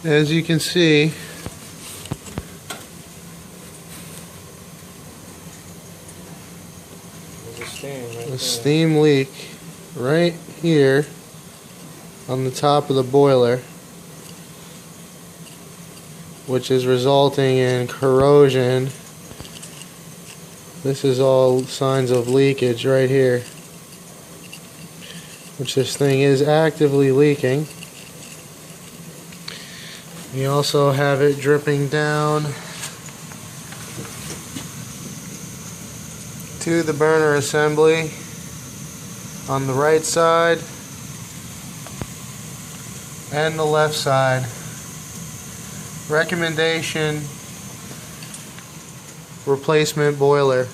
As you can see, there's a steam leak right here on the top of the boiler, which is resulting in corrosion. This is all signs of leakage right here, which this thing is actively leaking. We also have it dripping down to the burner assembly on the right side and the left side. Recommendation: replacement boiler.